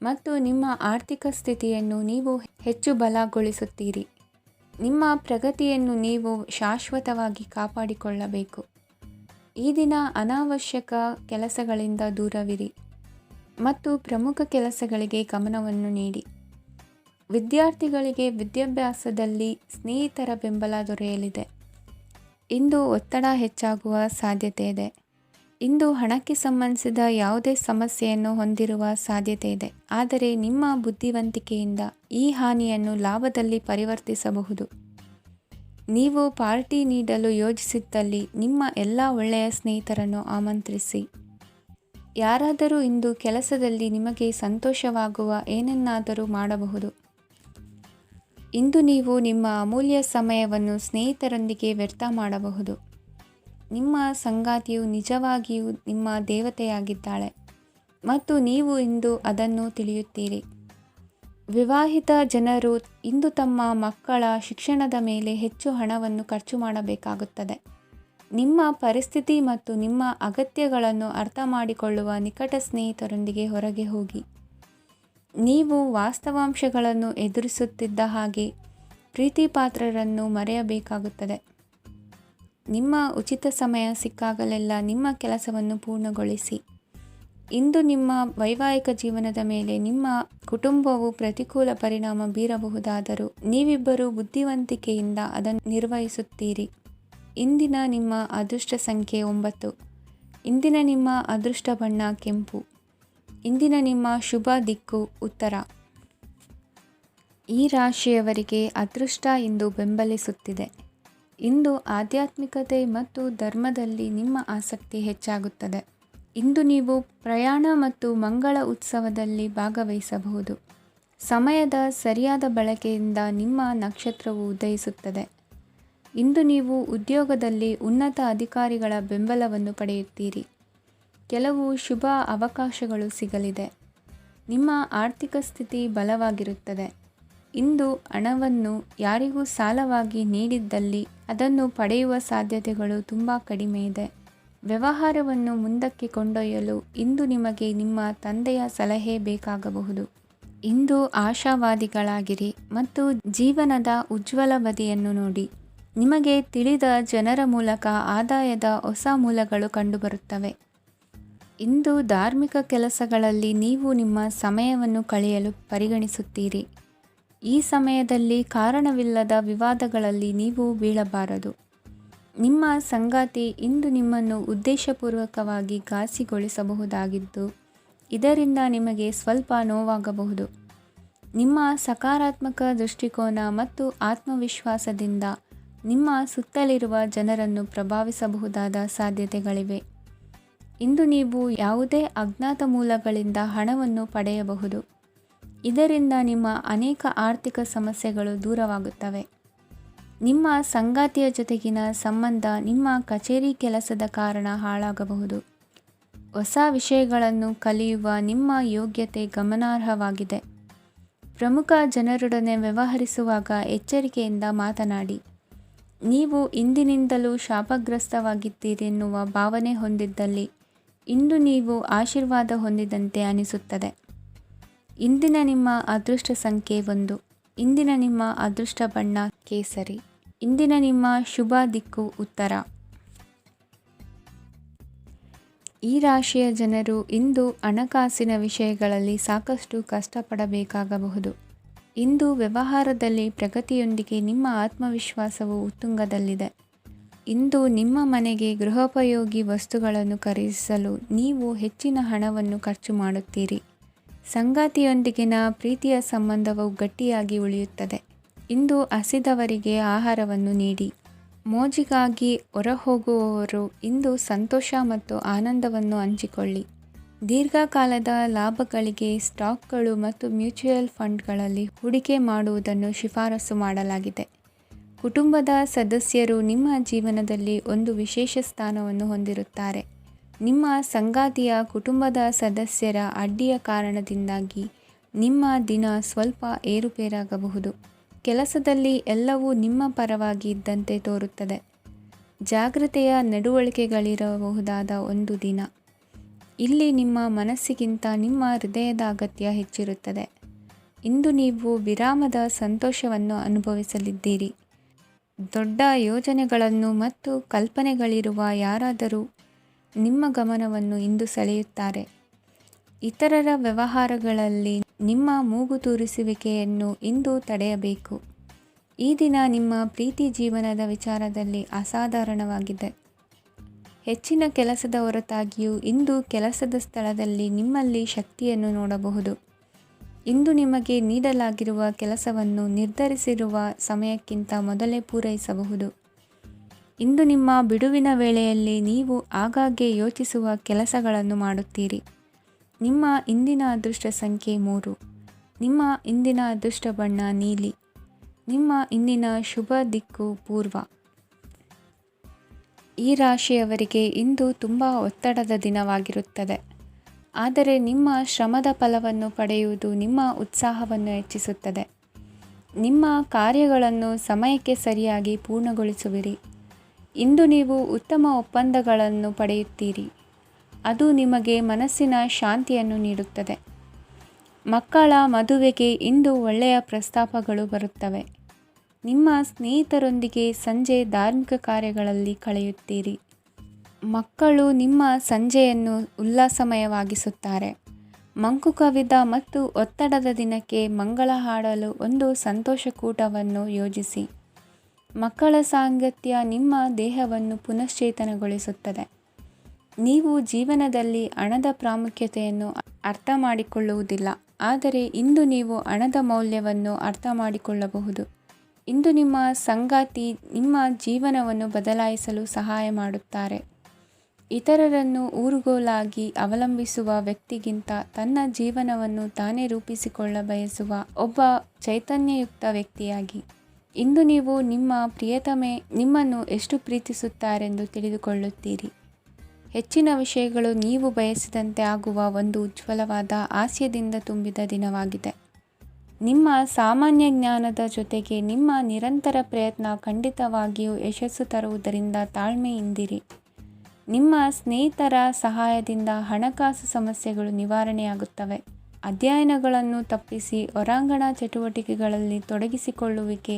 ಮತ್ತು ನಿಮ್ಮ ಆರ್ಥಿಕ ಸ್ಥಿತಿಯನ್ನು ನೀವು ಹೆಚ್ಚು ಬಲಗೊಳಿಸುತ್ತೀರಿ. ನಿಮ್ಮ ಪ್ರಗತಿಯನ್ನು ನೀವು ಶಾಶ್ವತವಾಗಿ ಕಾಪಾಡಿಕೊಳ್ಳಬೇಕು. ಈ ದಿನ ಅನಾವಶ್ಯಕ ಕೆಲಸಗಳಿಂದ ದೂರವಿರಿ ಮತ್ತು ಪ್ರಮುಖ ಕೆಲಸಗಳಿಗೆ ಗಮನವನ್ನು ನೀಡಿ. ವಿದ್ಯಾರ್ಥಿಗಳಿಗೆ ವಿದ್ಯಾಭ್ಯಾಸದಲ್ಲಿ ಸ್ನೇಹಿತರ ಬೆಂಬಲ ದೊರೆಯಲಿದೆ. ಇಂದು ಒತ್ತಡ ಹೆಚ್ಚಾಗುವ ಸಾಧ್ಯತೆ ಇದೆ. ಇಂದು ಹಣಕ್ಕೆ ಸಂಬಂಧಿಸಿದ ಯಾವುದೇ ಸಮಸ್ಯೆಯನ್ನು ಹೊಂದಿರುವ ಸಾಧ್ಯತೆ ಇದೆ. ಆದರೆ ನಿಮ್ಮ ಬುದ್ಧಿವಂತಿಕೆಯಿಂದ ಈ ಹಾನಿಯನ್ನು ಲಾಭದಲ್ಲಿ ಪರಿವರ್ತಿಸಬಹುದು. ನೀವು ಪಾರ್ಟಿ ನೀಡಲು ಯೋಜಿಸಿದ್ದಲ್ಲಿ ನಿಮ್ಮ ಎಲ್ಲ ಒಳ್ಳೆಯ ಸ್ನೇಹಿತರನ್ನು ಆಮಂತ್ರಿಸಿ. ಯಾರಾದರೂ ಇಂದು ಕೆಲಸದಲ್ಲಿ ನಿಮಗೆ ಸಂತೋಷವಾಗುವ ಏನನ್ನಾದರೂ ಮಾಡಬಹುದು. ಇಂದು ನೀವು ನಿಮ್ಮ ಅಮೂಲ್ಯ ಸಮಯವನ್ನು ಸ್ನೇಹಿತರೊಂದಿಗೆ ವ್ಯರ್ಥ ಮಾಡಬಹುದು. ನಿಮ್ಮ ಸಂಗಾತಿಯು ನಿಜವಾಗಿಯೂ ನಿಮ್ಮ ದೇವತೆಯಾಗಿದ್ದಾಳೆ. ಮತ್ತು ನೀವು ಇಂದು ಅದನ್ನು ತಿಳಿಯುತ್ತೀರಿ. ವಿವಾಹಿತ ಜನರು ಇಂದು ತಮ್ಮ ಮಕ್ಕಳ ಶಿಕ್ಷಣದ ಮೇಲೆ ಹೆಚ್ಚು ಹಣವನ್ನು ಖರ್ಚು ಮಾಡಬೇಕಾಗುತ್ತದೆ. ನಿಮ್ಮ ಪರಿಸ್ಥಿತಿ ಮತ್ತು ನಿಮ್ಮ ಅಗತ್ಯಗಳನ್ನು ಅರ್ಥ ಮಾಡಿಕೊಳ್ಳುವ ನಿಕಟ ಸ್ನೇಹಿತರೊಂದಿಗೆ ಹೊರಗೆ ಹೋಗಿ. ನೀವು ವಾಸ್ತವಾಂಶಗಳನ್ನು ಎದುರಿಸುತ್ತಿದ್ದ ಹಾಗೆ ಪ್ರೀತಿಪಾತ್ರರನ್ನು ಮರೆಯಬೇಕಾಗುತ್ತದೆ. ನಿಮ್ಮ ಉಚಿತ ಸಮಯ ಸಿಕ್ಕಾಗಲೆಲ್ಲ ನಿಮ್ಮ ಕೆಲಸವನ್ನು ಪೂರ್ಣಗೊಳಿಸಿ. ಇಂದು ನಿಮ್ಮ ವೈವಾಹಿಕ ಜೀವನದ ಮೇಲೆ ನಿಮ್ಮ ಕುಟುಂಬವು ಪ್ರತಿಕೂಲ ಪರಿಣಾಮ ಬೀರಬಹುದಾದರೂ ನೀವಿಬ್ಬರು ಬುದ್ಧಿವಂತಿಕೆಯಿಂದ ಅದನ್ನು ನಿರ್ವಹಿಸುತ್ತೀರಿ. ಇಂದಿನ ನಿಮ್ಮ ಅದೃಷ್ಟ ಸಂಖ್ಯೆ 9. ಇಂದಿನ ನಿಮ್ಮ ಅದೃಷ್ಟ ಬಣ್ಣ ಕೆಂಪು. ಇಂದಿನ ನಿಮ್ಮ ಶುಭ ದಿಕ್ಕು ಉತ್ತರ. ಈ ರಾಶಿಯವರಿಗೆ ಅದೃಷ್ಟ ಇಂದು ಬೆಂಬಲಿಸುತ್ತಿದೆ. ಇಂದು ಆಧ್ಯಾತ್ಮಿಕತೆ ಮತ್ತು ಧರ್ಮದಲ್ಲಿ ನಿಮ್ಮ ಆಸಕ್ತಿ ಹೆಚ್ಚಾಗುತ್ತದೆ. ಇಂದು ನೀವು ಪ್ರಯಾಣ ಮತ್ತು ಮಂಗಳ ಉತ್ಸವದಲ್ಲಿ ಭಾಗವಹಿಸಬಹುದು. ಸಮಯದ ಸರಿಯಾದ ಬಳಕೆಯಿಂದ ನಿಮ್ಮ ನಕ್ಷತ್ರವು ಉದಯಿಸುತ್ತದೆ. ಇಂದು ನೀವು ಉದ್ಯೋಗದಲ್ಲಿ ಉನ್ನತ ಅಧಿಕಾರಿಗಳ ಬೆಂಬಲವನ್ನು ಪಡೆಯುತ್ತೀರಿ. ಕೆಲವು ಶುಭ ಅವಕಾಶಗಳು ಸಿಗಲಿದೆ. ನಿಮ್ಮ ಆರ್ಥಿಕ ಸ್ಥಿತಿ ಬಲವಾಗಿರುತ್ತದೆ. ಇಂದು ಹಣವನ್ನು ಯಾರಿಗೂ ಸಾಲವಾಗಿ ನೀಡಿದ್ದಲ್ಲಿ ಅದನ್ನು ಪಡೆಯುವ ಸಾಧ್ಯತೆಗಳು ತುಂಬ ಕಡಿಮೆ ಇದೆ. ವ್ಯವಹಾರವನ್ನು ಮುಂದಕ್ಕೆ ಕೊಂಡೊಯ್ಯಲು ಇಂದು ನಿಮಗೆ ನಿಮ್ಮ ತಂದೆಯ ಸಲಹೆ ಬೇಕಾಗಬಹುದು. ಇಂದು ಆಶಾವಾದಿಗಳಾಗಿರಿ ಮತ್ತು ಜೀವನದ ಉಜ್ವಲ ಬದಿಯನ್ನು ನೋಡಿ. ನಿಮಗೆ ತಿಳಿದ ಜನರ ಮೂಲಕ ಆದಾಯದ ಹೊಸ ಮೂಲಗಳು ಕಂಡುಬರುತ್ತವೆ. ಇಂದು ಧಾರ್ಮಿಕ ಕೆಲಸಗಳಲ್ಲಿ ನೀವು ನಿಮ್ಮ ಸಮಯವನ್ನು ಕಳೆಯಲು ಪರಿಗಣಿಸುತ್ತೀರಿ. ಈ ಸಮಯದಲ್ಲಿ ಕಾರಣವಿಲ್ಲದ ವಿವಾದಗಳಲ್ಲಿ ನೀವು ಬೀಳಬಾರದು. ನಿಮ್ಮ ಸಂಗಾತಿ ಇಂದು ನಿಮ್ಮನ್ನು ಉದ್ದೇಶಪೂರ್ವಕವಾಗಿ ಘಾಸಿಗೊಳಿಸಬಹುದಾಗಿದ್ದು ಇದರಿಂದ ನಿಮಗೆ ಸ್ವಲ್ಪ ನೋವಾಗಬಹುದು. ನಿಮ್ಮ ಸಕಾರಾತ್ಮಕ ದೃಷ್ಟಿಕೋನ ಮತ್ತು ಆತ್ಮವಿಶ್ವಾಸದಿಂದ ನಿಮ್ಮ ಸುತ್ತಲಿರುವ ಜನರನ್ನು ಪ್ರಭಾವಿಸಬಹುದಾದ ಸಾಧ್ಯತೆಗಳಿವೆ. ಇಂದು ನೀವು ಯಾವುದೇ ಅಜ್ಞಾತ ಮೂಲಗಳಿಂದ ಹಣವನ್ನು ಪಡೆಯಬಹುದು. ಇದರಿಂದ ನಿಮ್ಮ ಅನೇಕ ಆರ್ಥಿಕ ಸಮಸ್ಯೆಗಳು ದೂರವಾಗುತ್ತವೆ. ನಿಮ್ಮ ಸಂಗಾತಿಯ ಜೊತೆಗಿನ ಸಂಬಂಧ ನಿಮ್ಮ ಕಚೇರಿ ಕೆಲಸದ ಕಾರಣ ಹಾಳಾಗಬಹುದು. ಹೊಸ ವಿಷಯಗಳನ್ನು ಕಲಿಯುವ ನಿಮ್ಮ ಯೋಗ್ಯತೆ ಗಮನಾರ್ಹವಾಗಿದೆ. ಪ್ರಮುಖ ಜನರೊಡನೆ ವ್ಯವಹರಿಸುವಾಗ ಎಚ್ಚರಿಕೆಯಿಂದ ಮಾತನಾಡಿ. ನೀವು ಇಂದಿನಿಂದಲೂ ಶಾಪಗ್ರಸ್ತವಾಗಿದ್ದೀರೆನ್ನುವ ಭಾವನೆ ಹೊಂದಿದ್ದಲ್ಲಿ ಇಂದು ನೀವು ಆಶೀರ್ವಾದ ಹೊಂದಿದಂತೆ ಅನಿಸುತ್ತದೆ. ಇಂದಿನ ನಿಮ್ಮ ಅದೃಷ್ಟ ಸಂಖ್ಯೆ 1. ಇಂದಿನ ನಿಮ್ಮ ಅದೃಷ್ಟ ಬಣ್ಣ ಕೇಸರಿ. ಇಂದಿನ ನಿಮ್ಮ ಶುಭ ದಿಕ್ಕು ಉತ್ತರ. ಈ ರಾಶಿಯ ಜನರು ಇಂದು ಹಣಕಾಸಿನ ವಿಷಯಗಳಲ್ಲಿ ಸಾಕಷ್ಟು ಕಷ್ಟಪಡಬೇಕಾಗಬಹುದು. ಇಂದು ವ್ಯವಹಾರದಲ್ಲಿ ಪ್ರಗತಿಯೊಂದಿಗೆ ನಿಮ್ಮ ಆತ್ಮವಿಶ್ವಾಸವು ಉತ್ತುಂಗದಲ್ಲಿದೆ. ಇಂದು ನಿಮ್ಮ ಮನೆಗೆ ಗೃಹೋಪಯೋಗಿ ವಸ್ತುಗಳನ್ನು ಖರೀದಿಸಲು ನೀವು ಹೆಚ್ಚಿನ ಹಣವನ್ನು ಖರ್ಚು ಮಾಡುತ್ತೀರಿ. ಸಂಗಾತಿಯೊಂದಿಗಿನ ಪ್ರೀತಿಯ ಸಂಬಂಧವು ಗಟ್ಟಿಯಾಗಿ ಉಳಿಯುತ್ತದೆ. ಇಂದು ಹಸಿದವರಿಗೆ ಆಹಾರವನ್ನು ನೀಡಿ. ಮೋಜಿಗಾಗಿ ಹೊರಹೋಗುವವರು ಇಂದು ಸಂತೋಷ ಮತ್ತು ಆನಂದವನ್ನು ಹಂಚಿಕೊಳ್ಳಿ. ದೀರ್ಘಕಾಲದ ಲಾಭಗಳಿಗೆ ಸ್ಟಾಕ್ಗಳು ಮತ್ತು ಮ್ಯೂಚುವಲ್ ಫಂಡ್ಗಳಲ್ಲಿ ಹೂಡಿಕೆ ಮಾಡುವುದನ್ನು ಶಿಫಾರಸು ಮಾಡಲಾಗಿದೆ. ಕುಟುಂಬದ ಸದಸ್ಯರು ನಿಮ್ಮ ಜೀವನದಲ್ಲಿ ಒಂದು ವಿಶೇಷ ಸ್ಥಾನವನ್ನು ಹೊಂದಿರುತ್ತಾರೆ. ನಿಮ್ಮ ಸಂಗಾತಿಯ ಕುಟುಂಬದ ಸದಸ್ಯರ ಅಡ್ಡಿಯ ಕಾರಣದಿಂದಾಗಿ ನಿಮ್ಮ ದಿನ ಸ್ವಲ್ಪ ಏರುಪೇರಾಗಬಹುದು. ಕೆಲಸದಲ್ಲಿ ಎಲ್ಲವೂ ನಿಮ್ಮ ಪರವಾಗಿ ಇದ್ದಂತೆ ತೋರುತ್ತದೆ. ಜಾಗೃತೆಯ ನಡವಳಿಕೆಗಳಿರಬಹುದಾದ ಒಂದು ದಿನ. ಇಲ್ಲಿ ನಿಮ್ಮ ಮನಸ್ಸಿಗಿಂತ ನಿಮ್ಮ ಹೃದಯದ ಅಗತ್ಯ ಹೆಚ್ಚಿರುತ್ತದೆ. ಇಂದು ನೀವು ವಿರಾಮದ ಸಂತೋಷವನ್ನು ಅನುಭವಿಸಲಿದ್ದೀರಿ. ದೊಡ್ಡ ಯೋಜನೆಗಳನ್ನು ಮತ್ತು ಕಲ್ಪನೆಗಳಿರುವ ಯಾರಾದರೂ ನಿಮ್ಮ ಗಮನವನ್ನು ಇಂದು ಸೆಳೆಯುತ್ತಾರೆ. ಇತರರ ವ್ಯವಹಾರಗಳಲ್ಲಿ ನಿಮ್ಮ ಮೂಗು ತೂರಿಸುವಿಕೆಯನ್ನು ಇಂದು ತಡೆಯಬೇಕು. ಈ ದಿನ ನಿಮ್ಮ ಪ್ರೀತಿ ಜೀವನದ ವಿಚಾರದಲ್ಲಿ ಅಸಾಧಾರಣವಾಗಿದೆ. ಹೆಚ್ಚಿನ ಕೆಲಸದ ಹೊರತಾಗಿಯೂ ಇಂದು ಕೆಲಸದ ಸ್ಥಳದಲ್ಲಿ ನಿಮ್ಮಲ್ಲಿ ಶಕ್ತಿಯನ್ನು ನೋಡಬಹುದು. ಇಂದು ನಿಮಗೆ ನೀಡಲಾಗಿರುವ ಕೆಲಸವನ್ನು ನಿರ್ಧರಿಸಿರುವ ಸಮಯಕ್ಕಿಂತ ಮೊದಲೇ ಪೂರೈಸಬಹುದು. ಇಂದು ನಿಮ್ಮ ಬಿಡುವಿನ ವೇಳೆಯಲ್ಲಿ ನೀವು ಆಗಾಗ್ಗೆ ಯೋಚಿಸುವ ಕೆಲಸಗಳನ್ನು ಮಾಡುತ್ತೀರಿ. ನಿಮ್ಮ ಇಂದಿನ ಅದೃಷ್ಟ ಸಂಖ್ಯೆ 3. ನಿಮ್ಮ ಇಂದಿನ ಅದೃಷ್ಟ ಬಣ್ಣ ನೀಲಿ. ನಿಮ್ಮ ಇಂದಿನ ಶುಭ ದಿಕ್ಕು ಪೂರ್ವ. ಈ ರಾಶಿಯವರಿಗೆ ಇಂದು ತುಂಬ ಒತ್ತಡದ ದಿನವಾಗಿರುತ್ತದೆ. ಆದರೆ ನಿಮ್ಮ ಶ್ರಮದ ಫಲವನ್ನು ಪಡೆಯುವುದು ನಿಮ್ಮ ಉತ್ಸಾಹವನ್ನು ಹೆಚ್ಚಿಸುತ್ತದೆ. ನಿಮ್ಮ ಕಾರ್ಯಗಳನ್ನು ಸಮಯಕ್ಕೆ ಸರಿಯಾಗಿ ಪೂರ್ಣಗೊಳಿಸುವಿರಿ. ಇಂದು ನೀವು ಉತ್ತಮ ಒಪ್ಪಂದಗಳನ್ನು ಪಡೆಯುತ್ತೀರಿ. ಅದು ನಿಮಗೆ ಮನಸ್ಸಿನ ಶಾಂತಿಯನ್ನು ನೀಡುತ್ತದೆ. ಮಕ್ಕಳ ಮದುವೆಗೆ ಇಂದು ಒಳ್ಳೆಯ ಪ್ರಸ್ತಾಪಗಳು ಬರುತ್ತವೆ. ನಿಮ್ಮ ಸ್ನೇಹಿತರೊಂದಿಗೆ ಸಂಜೆ ಧಾರ್ಮಿಕ ಕಾರ್ಯಗಳಲ್ಲಿ ಕಳೆಯುತ್ತೀರಿ. ಮಕ್ಕಳು ನಿಮ್ಮ ಸಂಜೆಯನ್ನು ಉಲ್ಲಾಸಮಯವಾಗಿಸುತ್ತಾರೆ. ಮಂಕು ಕವಿದ ಮತ್ತು ಒತ್ತಡದ ದಿನಕ್ಕೆ ಮಂಗಳ ಹಾಡಲು ಒಂದು ಸಂತೋಷಕೂಟವನ್ನು ಯೋಜಿಸಿ. ಮಕ್ಕಳ ಸಾಂಗತ್ಯ ನಿಮ್ಮ ದೇಹವನ್ನು ಪುನಶ್ಚೇತನಗೊಳಿಸುತ್ತದೆ. ನೀವು ಜೀವನದಲ್ಲಿ ಹಣದ ಪ್ರಾಮುಖ್ಯತೆಯನ್ನು ಅರ್ಥ ಮಾಡಿಕೊಳ್ಳುವುದಿಲ್ಲ, ಆದರೆ ಇಂದು ನೀವು ಹಣದ ಮೌಲ್ಯವನ್ನು ಅರ್ಥ ಮಾಡಿಕೊಳ್ಳಬಹುದು. ಇಂದು ನಿಮ್ಮ ಸಂಗಾತಿ ನಿಮ್ಮ ಜೀವನವನ್ನು ಬದಲಾಯಿಸಲು ಸಹಾಯ ಮಾಡುತ್ತಾರೆ. ಇತರರನ್ನು ಊರುಗೋಲಾಗಿ ಅವಲಂಬಿಸುವ ವ್ಯಕ್ತಿಗಿಂತ ತನ್ನ ಜೀವನವನ್ನು ತಾನೇ ರೂಪಿಸಿಕೊಳ್ಳ ಬಯಸುವ ಒಬ್ಬ ಚೈತನ್ಯಯುಕ್ತ ವ್ಯಕ್ತಿಯಾಗಿ. ಇಂದು ನೀವು ನಿಮ್ಮ ಪ್ರಿಯತಮೆ ನಿಮ್ಮನ್ನು ಎಷ್ಟು ಪ್ರೀತಿಸುತ್ತಾರೆಂದು ತಿಳಿದುಕೊಳ್ಳುತ್ತೀರಿ. ಹೆಚ್ಚಿನ ವಿಷಯಗಳು ನೀವು ಬಯಸಿದಂತೆ ಆಗುವ ಒಂದು ಉಜ್ವಲವಾದ ಹಾಸ್ಯದಿಂದ ತುಂಬಿದ ದಿನವಾಗಿದೆ. ನಿಮ್ಮ ಸಾಮಾನ್ಯ ಜ್ಞಾನದ ಜೊತೆಗೆ ನಿಮ್ಮ ನಿರಂತರ ಪ್ರಯತ್ನ ಖಂಡಿತವಾಗಿಯೂ ಯಶಸ್ಸು ತರುವುದರಿಂದ ತಾಳ್ಮೆಯಿಂದಿರಿ. ನಿಮ್ಮ ಸ್ನೇಹಿತರ ಸಹಾಯದಿಂದ ಹಣಕಾಸು ಸಮಸ್ಯೆಗಳು ನಿವಾರಣೆಯಾಗುತ್ತವೆ. ಅಧ್ಯಯನಗಳನ್ನು ತಪ್ಪಿಸಿ ಹೊರಾಂಗಣ ಚಟುವಟಿಕೆಗಳಲ್ಲಿ ತೊಡಗಿಸಿಕೊಳ್ಳುವಿಕೆ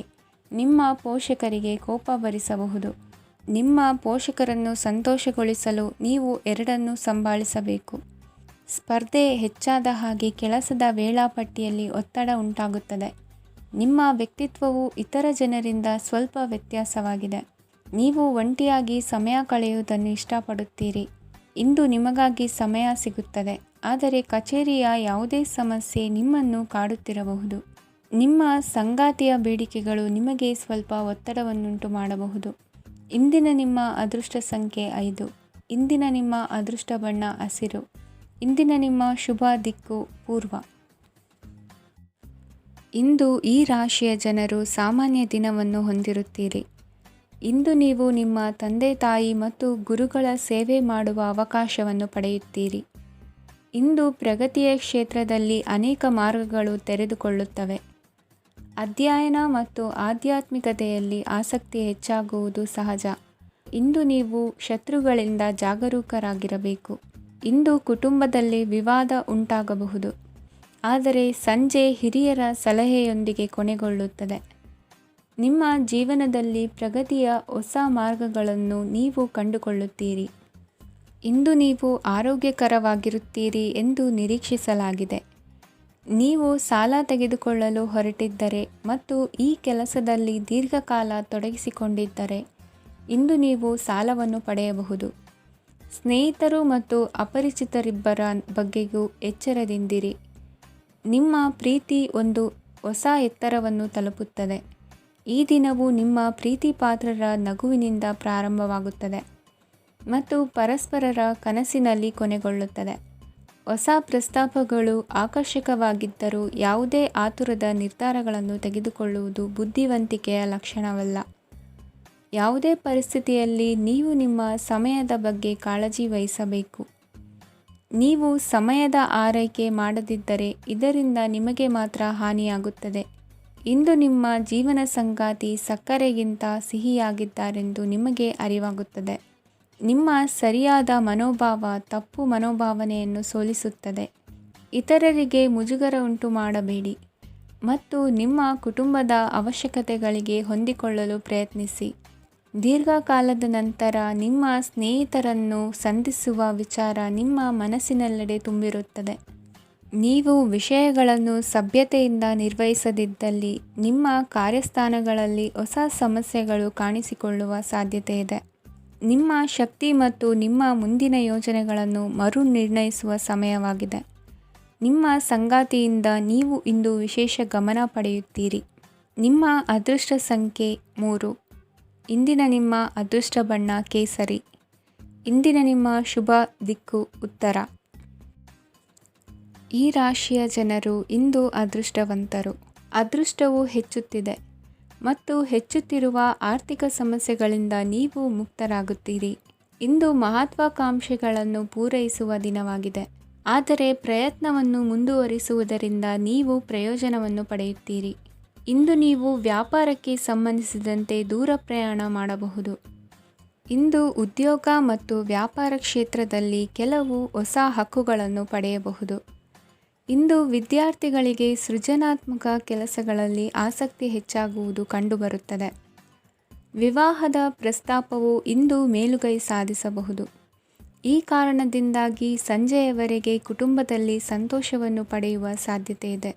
ನಿಮ್ಮ ಪೋಷಕರಿಗೆ ಕೋಪ ಭರಿಸಬಹುದು. ನಿಮ್ಮ ಪೋಷಕರನ್ನು ಸಂತೋಷಗೊಳಿಸಲು ನೀವು ಎರಡನ್ನೂ ಸಂಭಾಳಿಸಬೇಕು. ಸ್ಪರ್ಧೆ ಹೆಚ್ಚಾದ ಹಾಗೆ ಕೆಲಸದ ವೇಳಾಪಟ್ಟಿಯಲ್ಲಿ ಒತ್ತಡ ಉಂಟಾಗುತ್ತದೆ. ನಿಮ್ಮ ವ್ಯಕ್ತಿತ್ವವು ಇತರ ಜನರಿಂದ ಸ್ವಲ್ಪ ವ್ಯತ್ಯಾಸವಾಗಿದೆ. ನೀವು ಒಂಟಿಯಾಗಿ ಸಮಯ ಕಳೆಯುವುದನ್ನು ಇಷ್ಟಪಡುತ್ತೀರಿ. ಇಂದು ನಿಮಗಾಗಿ ಸಮಯ ಸಿಗುತ್ತದೆ, ಆದರೆ ಕಚೇರಿಯ ಯಾವುದೇ ಸಮಸ್ಯೆ ನಿಮ್ಮನ್ನು ಕಾಡುತ್ತಿರಬಹುದು. ನಿಮ್ಮ ಸಂಗಾತಿಯ ಬೇಡಿಕೆಗಳು ನಿಮಗೆ ಸ್ವಲ್ಪ ಒತ್ತಡವನ್ನುಂಟು ಮಾಡಬಹುದು. ಇಂದಿನ ನಿಮ್ಮ ಅದೃಷ್ಟ ಸಂಖ್ಯೆ 5. ಇಂದಿನ ನಿಮ್ಮ ಅದೃಷ್ಟ ಬಣ್ಣ ಹಸಿರು. ಇಂದಿನ ನಿಮ್ಮ ಶುಭ ದಿಕ್ಕು ಪೂರ್ವ. ಇಂದು ಈ ರಾಶಿಯ ಜನರು ಸಾಮಾನ್ಯ ದಿನವನ್ನು ಹೊಂದಿರುತ್ತೀರಿ. ಇಂದು ನೀವು ನಿಮ್ಮ ತಂದೆ ತಾಯಿ ಮತ್ತು ಗುರುಗಳ ಸೇವೆ ಮಾಡುವ ಅವಕಾಶವನ್ನು ಪಡೆಯುತ್ತೀರಿ. ಇಂದು ಪ್ರಗತಿಯ ಕ್ಷೇತ್ರದಲ್ಲಿ ಅನೇಕ ಮಾರ್ಗಗಳು ತೆರೆದುಕೊಳ್ಳುತ್ತವೆ. ಅಧ್ಯಯನ ಮತ್ತು ಆಧ್ಯಾತ್ಮಿಕತೆಯಲ್ಲಿ ಆಸಕ್ತಿ ಹೆಚ್ಚಾಗುವುದು ಸಹಜ. ಇಂದು ನೀವು ಶತ್ರುಗಳಿಂದ ಜಾಗರೂಕರಾಗಿರಬೇಕು. ಇಂದು ಕುಟುಂಬದಲ್ಲಿ ವಿವಾದ ಉಂಟಾಗಬಹುದು, ಆದರೆ ಸಂಜೆ ಹಿರಿಯರ ಸಲಹೆಯೊಂದಿಗೆ ಕೊನೆಗೊಳ್ಳುತ್ತದೆ. ನಿಮ್ಮ ಜೀವನದಲ್ಲಿ ಪ್ರಗತಿಯ ಹೊಸ ಮಾರ್ಗಗಳನ್ನು ನೀವು ಕಂಡುಕೊಳ್ಳುತ್ತೀರಿ. ಇಂದು ನೀವು ಆರೋಗ್ಯಕರವಾಗಿರುತ್ತೀರಿ ಎಂದು ನಿರೀಕ್ಷಿಸಲಾಗಿದೆ. ನೀವು ಸಾಲ ತೆಗೆದುಕೊಳ್ಳಲು ಹೊರಟಿದ್ದರೆ ಮತ್ತು ಈ ಕೆಲಸದಲ್ಲಿ ದೀರ್ಘಕಾಲ ತೊಡಗಿಸಿಕೊಂಡಿದ್ದರೆ ಇಂದು ನೀವು ಸಾಲವನ್ನು ಪಡೆಯಬಹುದು. ಸ್ನೇಹಿತರು ಮತ್ತು ಅಪರಿಚಿತರಿಬ್ಬರ ಬಗ್ಗೆಯೂ ಎಚ್ಚರದಿಂದಿರಿ. ನಿಮ್ಮ ಪ್ರೀತಿ ಒಂದು ಹೊಸ ಎತ್ತರವನ್ನು ತಲುಪುತ್ತದೆ. ಈ ದಿನವು ನಿಮ್ಮ ಪ್ರೀತಿ ಪಾತ್ರರ ನಗುವಿನಿಂದ ಪ್ರಾರಂಭವಾಗುತ್ತದೆ ಮತ್ತು ಪರಸ್ಪರರ ಕನಸಿನಲ್ಲಿ ಕೊನೆಗೊಳ್ಳುತ್ತದೆ. ಹೊಸ ಪ್ರಸ್ತಾಪಗಳು ಆಕರ್ಷಕವಾಗಿದ್ದರೂ ಯಾವುದೇ ಆತುರದ ನಿರ್ಧಾರಗಳನ್ನು ತೆಗೆದುಕೊಳ್ಳುವುದು ಬುದ್ಧಿವಂತಿಕೆಯ ಲಕ್ಷಣವಲ್ಲ. ಯಾವುದೇ ಪರಿಸ್ಥಿತಿಯಲ್ಲಿ ನೀವು ನಿಮ್ಮ ಸಮಯದ ಬಗ್ಗೆ ಕಾಳಜಿ ವಹಿಸಬೇಕು. ನೀವು ಸಮಯದ ಆರೈಕೆ ಮಾಡದಿದ್ದರೆ ಇದರಿಂದ ನಿಮಗೆ ಮಾತ್ರ ಹಾನಿಯಾಗುತ್ತದೆ. ಇಂದು ನಿಮ್ಮ ಜೀವನ ಸಂಗಾತಿ ಸಕ್ಕರೆಗಿಂತ ಸಿಹಿಯಾಗಿದ್ದಾರೆಂದು ನಿಮಗೆ ಅರಿವಾಗುತ್ತದೆ. ನಿಮ್ಮ ಸರಿಯಾದ ಮನೋಭಾವ ತಪ್ಪು ಮನೋಭಾವನೆಯನ್ನು ಸೋಲಿಸುತ್ತದೆ. ಇತರರಿಗೆ ಮುಜುಗರ ಉಂಟು ಮಾಡಬೇಡಿ ಮತ್ತು ನಿಮ್ಮ ಕುಟುಂಬದ ಅವಶ್ಯಕತೆಗಳಿಗೆ ಹೊಂದಿಕೊಳ್ಳಲು ಪ್ರಯತ್ನಿಸಿ. ದೀರ್ಘಕಾಲದ ನಂತರ ನಿಮ್ಮ ಸ್ನೇಹಿತರನ್ನು ಸಂಧಿಸುವ ವಿಚಾರ ನಿಮ್ಮ ಮನಸ್ಸಿನೆಲ್ಲೆಡೆ ತುಂಬಿರುತ್ತದೆ. ನೀವು ವಿಷಯಗಳನ್ನು ಸಭ್ಯತೆಯಿಂದ ನಿರ್ವಹಿಸದಿದ್ದಲ್ಲಿ ನಿಮ್ಮ ಕಾರ್ಯಸ್ಥಾನಗಳಲ್ಲಿ ಹೊಸ ಸಮಸ್ಯೆಗಳು ಕಾಣಿಸಿಕೊಳ್ಳುವ ಸಾಧ್ಯತೆ ಇದೆ. ನಿಮ್ಮ ಶಕ್ತಿ ಮತ್ತು ನಿಮ್ಮ ಮುಂದಿನ ಯೋಜನೆಗಳನ್ನು ಮರು ನಿರ್ಣಯಿಸುವ ಸಮಯವಾಗಿದೆ. ನಿಮ್ಮ ಸಂಗಾತಿಯಿಂದ ನೀವು ಇಂದು ವಿಶೇಷ ಗಮನ ಪಡೆಯುತ್ತೀರಿ. ನಿಮ್ಮ ಅದೃಷ್ಟ ಸಂಖ್ಯೆ 3. ಇಂದಿನ ನಿಮ್ಮ ಅದೃಷ್ಟ ಬಣ್ಣ ಕೇಸರಿ. ಇಂದಿನ ನಿಮ್ಮ ಶುಭ ದಿಕ್ಕು ಉತ್ತರ. ಈ ರಾಶಿಯ ಜನರು ಇಂದು ಅದೃಷ್ಟವಂತರು. ಅದೃಷ್ಟವು ಹೆಚ್ಚುತ್ತಿದೆ ಮತ್ತು ಹೆಚ್ಚುತ್ತಿರುವ ಆರ್ಥಿಕ ಸಮಸ್ಯೆಗಳಿಂದ ನೀವು ಮುಕ್ತರಾಗುತ್ತೀರಿ. ಇಂದು ಮಹತ್ವಾಕಾಂಕ್ಷೆಗಳನ್ನು ಪೂರೈಸುವ ದಿನವಾಗಿದೆ. ಆದರೆ ಪ್ರಯತ್ನವನ್ನು ಮುಂದುವರಿಸುವುದರಿಂದ ನೀವು ಪ್ರಯೋಜನವನ್ನು ಪಡೆಯುತ್ತೀರಿ. ಇಂದು ನೀವು ವ್ಯಾಪಾರಕ್ಕೆ ಸಂಬಂಧಿಸಿದಂತೆ ದೂರ ಪ್ರಯಾಣ ಮಾಡಬಹುದು. ಇಂದು ಉದ್ಯೋಗ ಮತ್ತು ವ್ಯಾಪಾರ ಕ್ಷೇತ್ರದಲ್ಲಿ ಕೆಲವು ಹೊಸ ಹಕ್ಕುಗಳನ್ನು ಪಡೆಯಬಹುದು. ಇಂದು ವಿದ್ಯಾರ್ಥಿಗಳಿಗೆ ಸೃಜನಾತ್ಮಕ ಕೆಲಸಗಳಲ್ಲಿ ಆಸಕ್ತಿ ಹೆಚ್ಚಾಗುವುದು ಕಂಡುಬರುತ್ತದೆ. ವಿವಾಹದ ಪ್ರಸ್ತಾಪವು ಇಂದು ಮೇಲುಗೈ ಸಾಧಿಸಬಹುದು. ಈ ಕಾರಣದಿಂದಾಗಿ ಸಂಜೆಯವರೆಗೆ ಕುಟುಂಬದಲ್ಲಿ ಸಂತೋಷವನ್ನು ಪಡೆಯುವ ಸಾಧ್ಯತೆ ಇದೆ.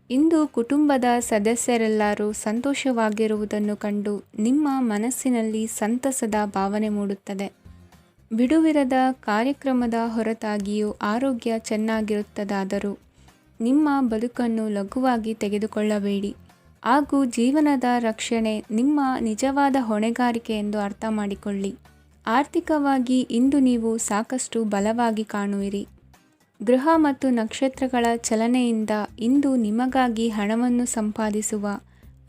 ಇಂದು ಕುಟುಂಬದ ಸದಸ್ಯರೆಲ್ಲರೂ ಸಂತೋಷವಾಗಿರುವುದನ್ನು ಕಂಡು ನಿಮ್ಮ ಮನಸ್ಸಿನಲ್ಲಿ ಸಂತಸದ ಭಾವನೆ ಮೂಡುತ್ತದೆ. ಬಿಡುವಿರದ ಕಾರ್ಯಕ್ರಮದ ಹೊರತಾಗಿಯೂ ಆರೋಗ್ಯ ಚೆನ್ನಾಗಿರುತ್ತದಾದರೂ ನಿಮ್ಮ ಬದುಕನ್ನು ಲಘುವಾಗಿ ತೆಗೆದುಕೊಳ್ಳಬೇಡಿ ಹಾಗೂ ಜೀವನದ ರಕ್ಷಣೆ ನಿಮ್ಮ ನಿಜವಾದ ಹೊಣೆಗಾರಿಕೆ ಎಂದು ಅರ್ಥ ಮಾಡಿಕೊಳ್ಳಿ. ಆರ್ಥಿಕವಾಗಿ ಇಂದು ನೀವು ಸಾಕಷ್ಟು ಬಲವಾಗಿ ಕಾಣುವಿರಿ. ಗ್ರಹ ಮತ್ತು ನಕ್ಷತ್ರಗಳ ಚಲನೆಯಿಂದ ಇಂದು ನಿಮಗಾಗಿ ಹಣವನ್ನು ಸಂಪಾದಿಸುವ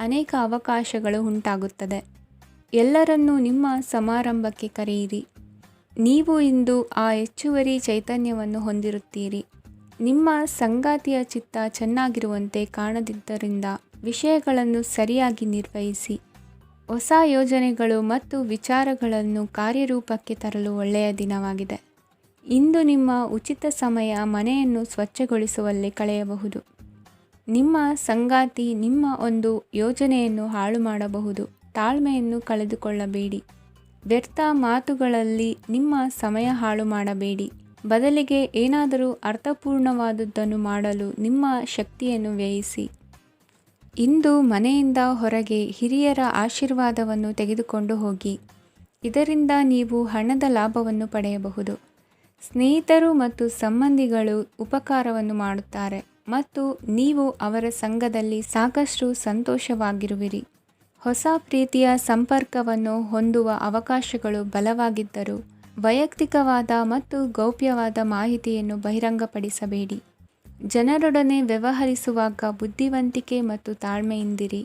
ಅನೇಕ ಅವಕಾಶಗಳು ಉಂಟಾಗುತ್ತದೆ. ಎಲ್ಲರನ್ನೂ ನಿಮ್ಮ ಸಮಾರಂಭಕ್ಕೆ ಕರೆಯಿರಿ. ನೀವು ಇಂದು ಆ ಹೆಚ್ಚುವರಿ ಚೈತನ್ಯವನ್ನು ಹೊಂದಿರುತ್ತೀರಿ. ನಿಮ್ಮ ಸಂಗಾತಿಯ ಚಿತ್ತ ಚೆನ್ನಾಗಿರುವಂತೆ ಕಾಣದಿದ್ದರಿಂದ ವಿಷಯಗಳನ್ನು ಸರಿಯಾಗಿ ನಿರ್ವಹಿಸಿ. ಹೊಸ ಯೋಜನೆಗಳು ಮತ್ತು ವಿಚಾರಗಳನ್ನು ಕಾರ್ಯರೂಪಕ್ಕೆ ತರಲು ಒಳ್ಳೆಯ ದಿನವಾಗಿದೆ. ಇಂದು ನಿಮ್ಮ ಉಚಿತ ಸಮಯ ಮನೆಯನ್ನು ಸ್ವಚ್ಛಗೊಳಿಸುವಲ್ಲಿ ಕಳೆಯಬಹುದು. ನಿಮ್ಮ ಸಂಗಾತಿ ನಿಮ್ಮ ಒಂದು ಯೋಜನೆಯನ್ನು ಹಾಳು ಮಾಡಬಹುದು. ತಾಳ್ಮೆಯನ್ನು ಕಳೆದುಕೊಳ್ಳಬೇಡಿ. ವ್ಯರ್ಥ ಮಾತುಗಳಲ್ಲಿ ನಿಮ್ಮ ಸಮಯ ಹಾಳು ಮಾಡಬೇಡಿ. ಬದಲಿಗೆ ಏನಾದರೂ ಅರ್ಥಪೂರ್ಣವಾದುದನ್ನು ಮಾಡಲು ನಿಮ್ಮ ಶಕ್ತಿಯನ್ನು ವ್ಯಯಿಸಿ. ಇಂದು ಮನೆಯಿಂದ ಹೊರಗೆ ಹಿರಿಯರ ಆಶೀರ್ವಾದವನ್ನು ತೆಗೆದುಕೊಂಡು ಹೋಗಿ. ಇದರಿಂದ ನೀವು ಹಣದ ಲಾಭವನ್ನು ಪಡೆಯಬಹುದು. ಸ್ನೇಹಿತರು ಮತ್ತು ಸಂಬಂಧಿಗಳು ಉಪಕಾರವನ್ನು ಮಾಡುತ್ತಾರೆ ಮತ್ತು ನೀವು ಅವರ ಸಂಘದಲ್ಲಿ ಸಾಕಷ್ಟು ಸಂತೋಷವಾಗಿರುವಿರಿ. ಹೊಸ ಪ್ರೀತಿಯ ಸಂಪರ್ಕವನ್ನು ಹೊಂದುವ ಅವಕಾಶಗಳು ಬಲವಾಗಿದ್ದರೂ ವೈಯಕ್ತಿಕವಾದ ಮತ್ತು ಗೌಪ್ಯವಾದ ಮಾಹಿತಿಯನ್ನು ಬಹಿರಂಗಪಡಿಸಬೇಡಿ. ಜನರೊಡನೆ ವ್ಯವಹರಿಸುವಾಗ ಬುದ್ಧಿವಂತಿಕೆ ಮತ್ತು ತಾಳ್ಮೆಯಿಂದಿರಿ.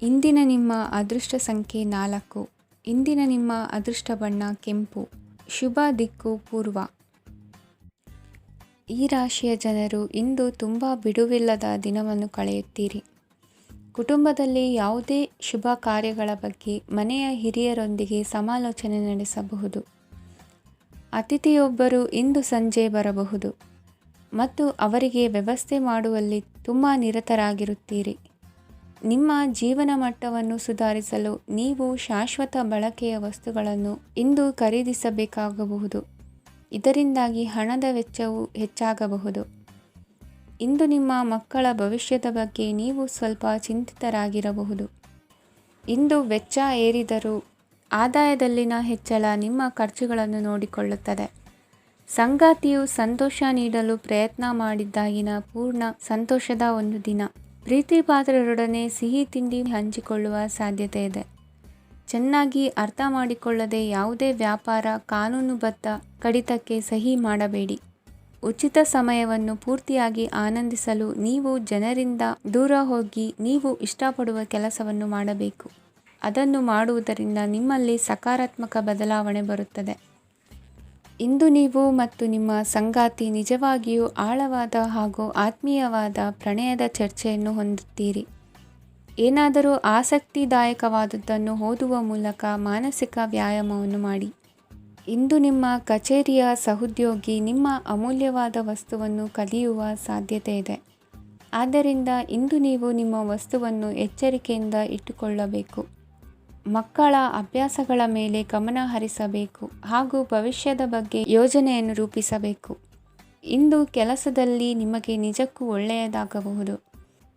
ಇಂದಿನ ನಿಮ್ಮ ಅದೃಷ್ಟ ಸಂಖ್ಯೆ 4. ಇಂದಿನ ನಿಮ್ಮ ಅದೃಷ್ಟ ಬಣ್ಣ ಕೆಂಪು. ಶುಭ ದಿಕ್ಕು ಪೂರ್ವ. ಈ ರಾಶಿಯ ಜನರು ಇಂದು ತುಂಬ ಬಿಡುವಿಲ್ಲದ ದಿನವನ್ನು ಕಳೆಯುತ್ತೀರಿ. ಕುಟುಂಬದಲ್ಲಿ ಯಾವುದೇ ಶುಭ ಕಾರ್ಯಗಳ ಬಗ್ಗೆ ಮನೆಯ ಹಿರಿಯರೊಂದಿಗೆ ಸಮಾಲೋಚನೆ ನಡೆಸಬಹುದು. ಅತಿಥಿಯೊಬ್ಬರು ಇಂದು ಸಂಜೆ ಬರಬಹುದು ಮತ್ತು ಅವರಿಗೆ ವ್ಯವಸ್ಥೆ ಮಾಡುವಲ್ಲಿ ತುಂಬ ನಿರತರಾಗಿರುತ್ತೀರಿ. ನಿಮ್ಮ ಜೀವನ ಮಟ್ಟವನ್ನು ಸುಧಾರಿಸಲು ನೀವು ಶಾಶ್ವತ ಬಳಕೆಯ ವಸ್ತುಗಳನ್ನು ಇಂದು ಖರೀದಿಸಬೇಕಾಗಬಹುದು. ಇದರಿಂದಾಗಿ ಹಣದ ವೆಚ್ಚವು ಹೆಚ್ಚಾಗಬಹುದು. ಇಂದು ನಿಮ್ಮ ಮಕ್ಕಳ ಭವಿಷ್ಯದ ಬಗ್ಗೆ ನೀವು ಸ್ವಲ್ಪ ಚಿಂತಿತರಾಗಿರಬಹುದು. ಇಂದು ವೆಚ್ಚ ಏರಿದರೂ ಆದಾಯದಲ್ಲಿನ ಹೆಚ್ಚಳ ನಿಮ್ಮ ಖರ್ಚುಗಳನ್ನು ನೋಡಿಕೊಳ್ಳುತ್ತದೆ. ಸಂಗಾತಿಯು ಸಂತೋಷ ನೀಡಲು ಪ್ರಯತ್ನ ಮಾಡಿದ್ದಾಗಿನ ಪೂರ್ಣ ಸಂತೋಷದ ಒಂದು ದಿನ. ಪ್ರೀತಿ ಪಾತ್ರರೊಡನೆ ಸಿಹಿ ತಿಂಡಿ ಹಂಚಿಕೊಳ್ಳುವ ಸಾಧ್ಯತೆ ಇದೆ. ಚೆನ್ನಾಗಿ ಅರ್ಥ ಮಾಡಿಕೊಳ್ಳದೆ ಯಾವುದೇ ವ್ಯಾಪಾರ ಕಾನೂನುಬದ್ಧ ಕಡಿತಕ್ಕೆ ಸಹಿ ಮಾಡಬೇಡಿ. ಉಚಿತ ಸಮಯವನ್ನು ಪೂರ್ತಿಯಾಗಿ ಆನಂದಿಸಲು ನೀವು ಜನರಿಂದ ದೂರ ಹೋಗಿ ನೀವು ಇಷ್ಟಪಡುವ ಕೆಲಸವನ್ನು ಮಾಡಬೇಕು. ಅದನ್ನು ಮಾಡುವುದರಿಂದ ನಿಮ್ಮಲ್ಲಿ ಸಕಾರಾತ್ಮಕ ಬದಲಾವಣೆ ಬರುತ್ತದೆ. ಇಂದು ನೀವು ಮತ್ತು ನಿಮ್ಮ ಸಂಗಾತಿ ನಿಜವಾಗಿಯೂ ಆಳವಾದ ಹಾಗೂ ಆತ್ಮೀಯವಾದ ಪ್ರಣಯದ ಚರ್ಚೆಯನ್ನು ಹೊಂದುತ್ತೀರಿ. ಏನಾದರೂ ಆಸಕ್ತಿದಾಯಕವಾದುದನ್ನು ಓದುವ ಮೂಲಕ ಮಾನಸಿಕ ವ್ಯಾಯಾಮವನ್ನು ಮಾಡಿ. ಇಂದು ನಿಮ್ಮ ಕಚೇರಿಯ ಸಹೋದ್ಯೋಗಿ ನಿಮ್ಮ ಅಮೂಲ್ಯವಾದ ವಸ್ತುವನ್ನು ಕದಿಯುವ ಸಾಧ್ಯತೆ ಇದೆ. ಆದ್ದರಿಂದ ಇಂದು ನೀವು ನಿಮ್ಮ ವಸ್ತುವನ್ನು ಎಚ್ಚರಿಕೆಯಿಂದ ಇಟ್ಟುಕೊಳ್ಳಬೇಕು. ಮಕ್ಕಳ ಅಭ್ಯಾಸಗಳ ಮೇಲೆ ಗಮನ ಹರಿಸಬೇಕು ಹಾಗೂ ಭವಿಷ್ಯದ ಬಗ್ಗೆ ಯೋಜನೆಯನ್ನು ರೂಪಿಸಬೇಕು. ಇಂದು ಕೆಲಸದಲ್ಲಿ ನಿಮಗೆ ನಿಜಕ್ಕೂ ಒಳ್ಳೆಯದಾಗಬಹುದು.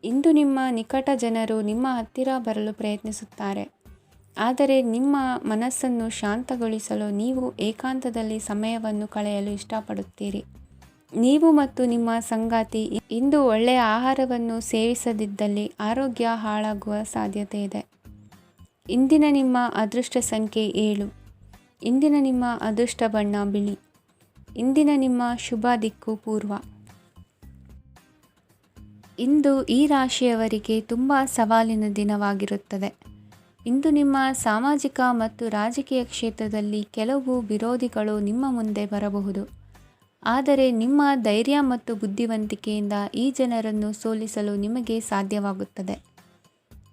ಇಂದು ನಿಮ್ಮ ನಿಕಟ ಜನರು ನಿಮ್ಮ ಹತ್ತಿರ ಬರಲು ಪ್ರಯತ್ನಿಸುತ್ತಾರೆ. ಆದರೆ ನಿಮ್ಮ ಮನಸ್ಸನ್ನು ಶಾಂತಗೊಳಿಸಲು ನೀವು ಏಕಾಂತದಲ್ಲಿ ಸಮಯವನ್ನು ಕಳೆಯಲು ಇಷ್ಟಪಡುತ್ತೀರಿ. ನೀವು ಮತ್ತು ನಿಮ್ಮ ಸಂಗಾತಿ ಇಂದು ಒಳ್ಳೆಯ ಆಹಾರವನ್ನು ಸೇವಿಸದಿದ್ದಲ್ಲಿ ಆರೋಗ್ಯ ಹಾಳಾಗುವ ಸಾಧ್ಯತೆ ಇದೆ. ಇಂದಿನ ನಿಮ್ಮ ಅದೃಷ್ಟ ಸಂಖ್ಯೆ 7. ಇಂದಿನ ನಿಮ್ಮ ಅದೃಷ್ಟ ಬಣ್ಣ ಬಿಳಿ. ಇಂದಿನ ನಿಮ್ಮ ಶುಭ ದಿಕ್ಕು ಪೂರ್ವ. ಇಂದು ಈ ರಾಶಿಯವರಿಗೆ ತುಂಬ ಸವಾಲಿನ ದಿನವಾಗಿರುತ್ತದೆ. ಇಂದು ನಿಮ್ಮ ಸಾಮಾಜಿಕ ಮತ್ತು ರಾಜಕೀಯ ಕ್ಷೇತ್ರದಲ್ಲಿ ಕೆಲವು ವಿರೋಧಿಗಳು ನಿಮ್ಮ ಮುಂದೆ ಬರಬಹುದು. ಆದರೆ ನಿಮ್ಮ ಧೈರ್ಯ ಮತ್ತು ಬುದ್ಧಿವಂತಿಕೆಯಿಂದ ಈ ಜನರನ್ನು ಸೋಲಿಸಲು ನಿಮಗೆ ಸಾಧ್ಯವಾಗುತ್ತದೆ.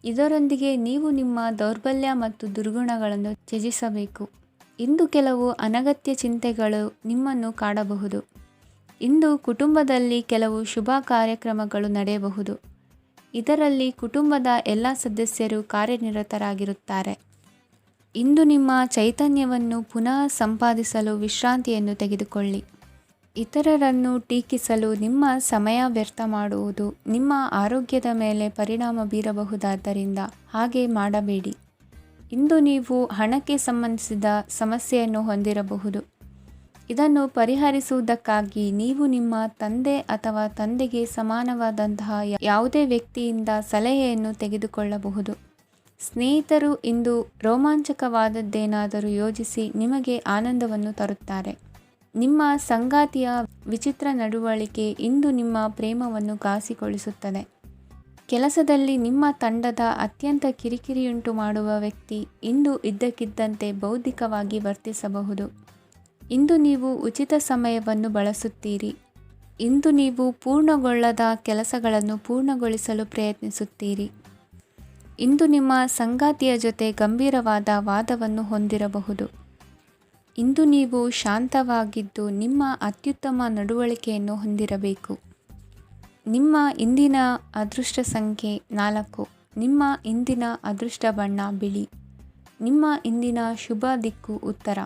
ಇದರೊಂದಿಗೆ ನೀವು ನಿಮ್ಮ ದೌರ್ಬಲ್ಯ ಮತ್ತು ದುರ್ಗುಣಗಳನ್ನು ತ್ಯಜಿಸಬೇಕು. ಇಂದು ಕೆಲವು ಅನಗತ್ಯ ಚಿಂತೆಗಳು ನಿಮ್ಮನ್ನು ಕಾಡಬಹುದು. ಇಂದು ಕುಟುಂಬದಲ್ಲಿ ಕೆಲವು ಶುಭ ಕಾರ್ಯಕ್ರಮಗಳು ನಡೆಯಬಹುದು. ಇದರಲ್ಲಿ ಕುಟುಂಬದ ಎಲ್ಲ ಸದಸ್ಯರು ಕಾರ್ಯನಿರತರಾಗಿರುತ್ತಾರೆ. ಇಂದು ನಿಮ್ಮ ಚೈತನ್ಯವನ್ನು ಪುನಃ ಸಂಪಾದಿಸಲು ವಿಶ್ರಾಂತಿಯನ್ನು ತೆಗೆದುಕೊಳ್ಳಿ. ಇತರರನ್ನು ಟೀಕಿಸಲು ನಿಮ್ಮ ಸಮಯ ವ್ಯರ್ಥ ಮಾಡುವುದು ನಿಮ್ಮ ಆರೋಗ್ಯದ ಮೇಲೆ ಪರಿಣಾಮ ಬೀರಬಹುದಾದ್ದರಿಂದ ಹಾಗೆ ಮಾಡಬೇಡಿ. ಇಂದು ನೀವು ಹಣಕ್ಕೆ ಸಂಬಂಧಿಸಿದ ಸಮಸ್ಯೆಯನ್ನು ಹೊಂದಿರಬಹುದು. ಇದನ್ನು ಪರಿಹರಿಸುವುದಕ್ಕಾಗಿ ನೀವು ನಿಮ್ಮ ತಂದೆ ಅಥವಾ ತಂದೆಗೆ ಸಮಾನವಾದಂತಹ ಯಾವುದೇ ವ್ಯಕ್ತಿಯಿಂದ ಸಲಹೆಯನ್ನು ತೆಗೆದುಕೊಳ್ಳಬಹುದು. ಸ್ನೇಹಿತರು ಇಂದು ರೋಮಾಂಚಕವಾದದ್ದೇನಾದರೂ ಯೋಜಿಸಿ ನಿಮಗೆ ಆನಂದವನ್ನು ತರುತ್ತಾರೆ. ನಿಮ್ಮ ಸಂಗಾತಿಯ ವಿಚಿತ್ರ ನಡವಳಿಕೆ ಇಂದು ನಿಮ್ಮ ಪ್ರೇಮವನ್ನು ಘಾಸಿಗೊಳಿಸುತ್ತದೆ. ಕೆಲಸದಲ್ಲಿ ನಿಮ್ಮ ತಂಡದ ಅತ್ಯಂತ ಕಿರಿಕಿರಿಯುಂಟು ಮಾಡುವ ವ್ಯಕ್ತಿ ಇಂದು ಇದ್ದಕ್ಕಿದ್ದಂತೆ ಬೌದ್ಧಿಕವಾಗಿ ವರ್ತಿಸಬಹುದು. ಇಂದು ನೀವು ಉಚಿತ ಸಮಯವನ್ನು ಬಳಸುತ್ತೀರಿ. ಇಂದು ನೀವು ಪೂರ್ಣಗೊಳ್ಳದ ಕೆಲಸಗಳನ್ನು ಪೂರ್ಣಗೊಳಿಸಲು ಪ್ರಯತ್ನಿಸುತ್ತೀರಿ. ಇಂದು ನಿಮ್ಮ ಸಂಗಾತಿಯ ಜೊತೆ ಗಂಭೀರವಾದ ವಾದವನ್ನು ಹೊಂದಿರಬಹುದು. ಇಂದು ನೀವು ಶಾಂತವಾಗಿದ್ದು ನಿಮ್ಮ ಅತ್ಯುತ್ತಮ ನಡವಳಿಕೆಯನ್ನು ಹೊಂದಿರಬೇಕು. ನಿಮ್ಮ ಇಂದಿನ ಅದೃಷ್ಟ ಸಂಖ್ಯೆ 4. ನಿಮ್ಮ ಇಂದಿನ ಅದೃಷ್ಟ ಬಣ್ಣ ಬಿಳಿ. ನಿಮ್ಮ ಇಂದಿನ ಶುಭ ದಿಕ್ಕು ಉತ್ತರ.